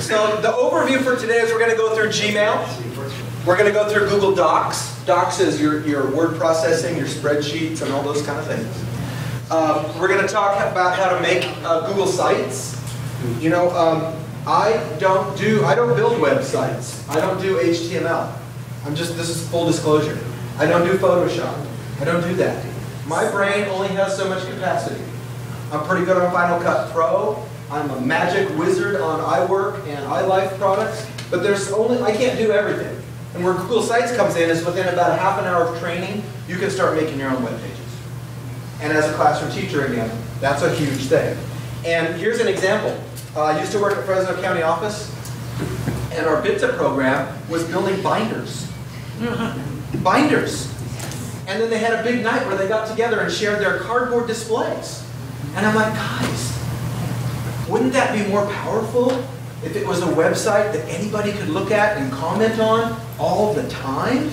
So the overview for today is we're going to go through Gmail. We're going to go through Google Docs. Docs is your word processing, your spreadsheets, and all those kind of things. We're going to talk about how to make Google Sites. You know, I don't build websites. I don't do HTML. This is full disclosure. I don't do Photoshop. I don't do that. My brain only has so much capacity. I'm pretty good on Final Cut Pro. I'm a magic wizard on iWork and iLife products, but I can't do everything. And where Google Sites comes in is within about a half an hour of training, you can start making your own web pages. And as a classroom teacher again, that's a huge thing. And here's an example. I used to work at Fresno County office, and our BITSA program was building binders. Binders. And then they had a big night where they got together and shared their cardboard displays. And I'm like, guys, wouldn't that be more powerful if it was a website that anybody could look at and comment on all the time?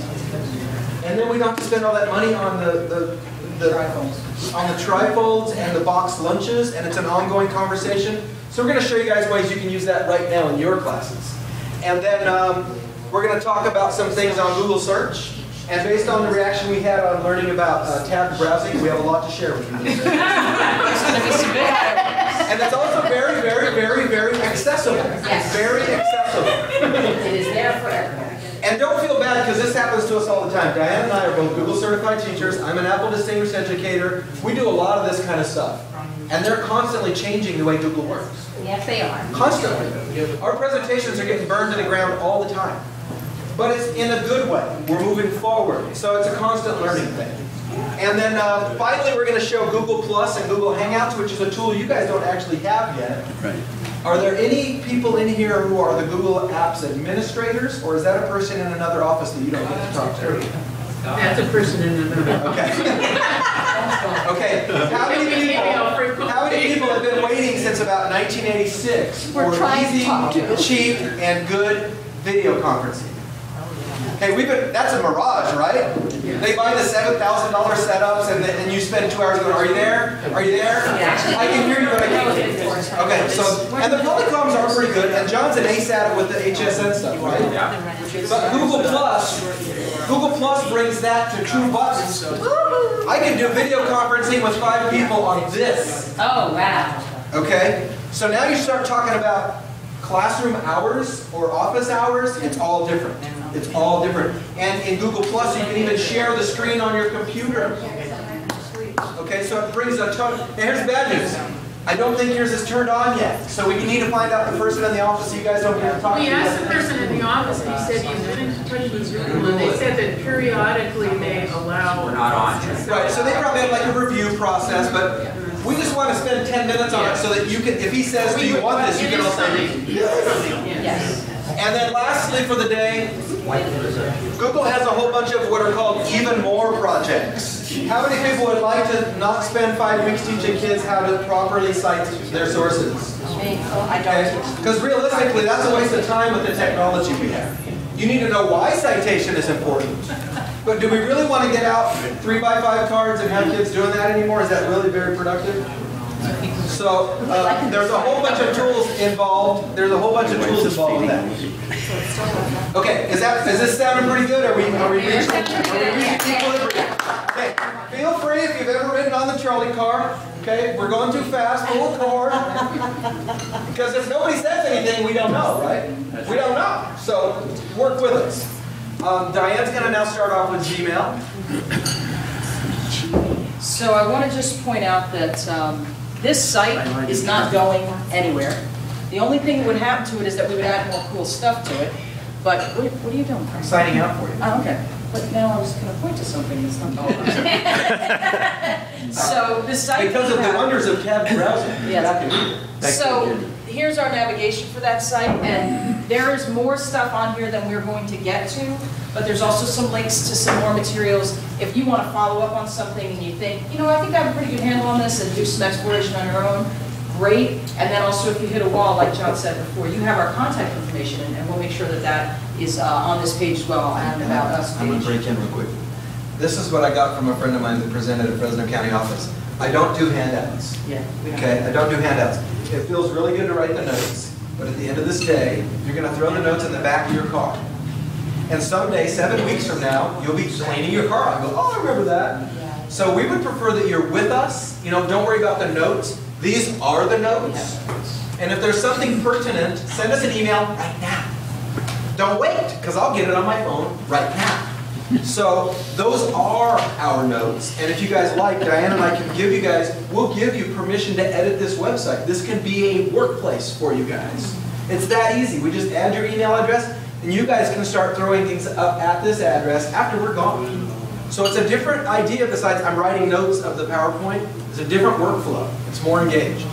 And then we don't have to spend all that money on the trifolds and the boxed lunches, and it's an ongoing conversation. So we're going to show you guys ways you can use that right now in your classes. And then we're going to talk about some things on Google Search. And based on the reaction we had on learning about tabbed browsing, we have a lot to share with you. And it's also very, very, very, very accessible. It's very accessible. It is there for everyone. And don't feel bad, because this happens to us all the time. Diane and I are both Google certified teachers. I'm an Apple Distinguished Educator. We do a lot of this kind of stuff. And they're constantly changing the way Google works. Yes, they are. Constantly. Our presentations are getting burned to the ground all the time. But it's in a good way. We're moving forward. So it's a constant learning thing. And then finally, we're going to show Google Plus and Google Hangouts, which is a tool you guys don't actually have yet. Right. Are there any people in here who are the Google Apps administrators, or is that a person in another office that you don't get to talk to? That's a person in another. Okay. Okay. How many people have been waiting since about 1986 for easy, cheap, and good video conferencing? Hey, that's a mirage, right? They buy the $7,000 setups and you spend 2 hours going, are you there? Are you there? I can hear you, but I can't hear you. Okay, so, and the Polycoms are pretty good, and John's an ace at it with the HSN stuff, right? But Google Plus brings that to true buttons. I can do video conferencing with 5 people on this. Oh, wow. Okay, so now you start talking about classroom hours or office hours, it's all different. It's all different. And in Google Plus, you can even share the screen on your computer. Okay, so it brings a ton. Now here's bad news. I don't think yours is turned on yet. So we need to find out the person in the office so you guys don't get to talk to. We asked the person in the office, and he said he's been in touch with Google, and they said that periodically they allow. We're not on. Right, so they probably have like a review process, but we just want to spend 10 minutes on it so that you can, if he says, do you want this, you can all say yes. And then lastly for the day, Google has a whole bunch of what are called even more projects. How many people would like to not spend 5 weeks teaching kids how to properly cite their sources? Because realistically, that's a waste of time with the technology we have. You need to know why citation is important. But do we really want to get out 3x5 cards and have kids doing that anymore? Is that really very productive? So there's a whole bunch of tools involved. There's a whole bunch of tools involved with that. Okay, is this sounding pretty good? Are we reaching equilibrium? Okay, feel free if you've ever ridden on the trolley car. Okay, we're going too fast. Full cord. Because if nobody says anything, we don't know, right? We don't know. So work with us. Diane's going to now start off with Gmail. So I want to just point out that this site is not going anywhere. The only thing that would happen to it is that we would add more cool stuff to it. But what are you doing? I'm signing out for you. Oh, okay. But now I was going to point to something that's not going on. So the site... Because of the wonders of tabbed browsing. Yes. So here's our navigation for that site, and there is more stuff on here than we're going to get to, but there's also some links to some more materials. If you want to follow up on something and you think, you know, I think I have a pretty good handle on this and do some exploration on your own, great. And then also if you hit a wall, like John said before, you have our contact information, and we'll make sure that that is on this page as well, and about us page. I'm going to break in real quick. This is what I got from a friend of mine that presented at Fresno County office. I don't do handouts. Yeah. Okay, I don't do handouts. It feels really good to write the notes. but at the end of this day, you're going to throw the notes in the back of your car. And someday, 7 weeks from now, you'll be cleaning your car out and go, oh, I remember that. So we would prefer that you're with us. You know, don't worry about the notes. These are the notes. And if there's something pertinent, send us an email right now. Don't wait, because I'll get it on my phone right now. So those are our notes. And if you guys like, Diane and I can give you guys, we'll give you permission to edit this website. This can be a workplace for you guys. It's that easy. We just add your email address, and you guys can start throwing things up at this address after we're gone. So it's a different idea besides I'm writing notes of the PowerPoint. It's a different workflow. It's more engaged.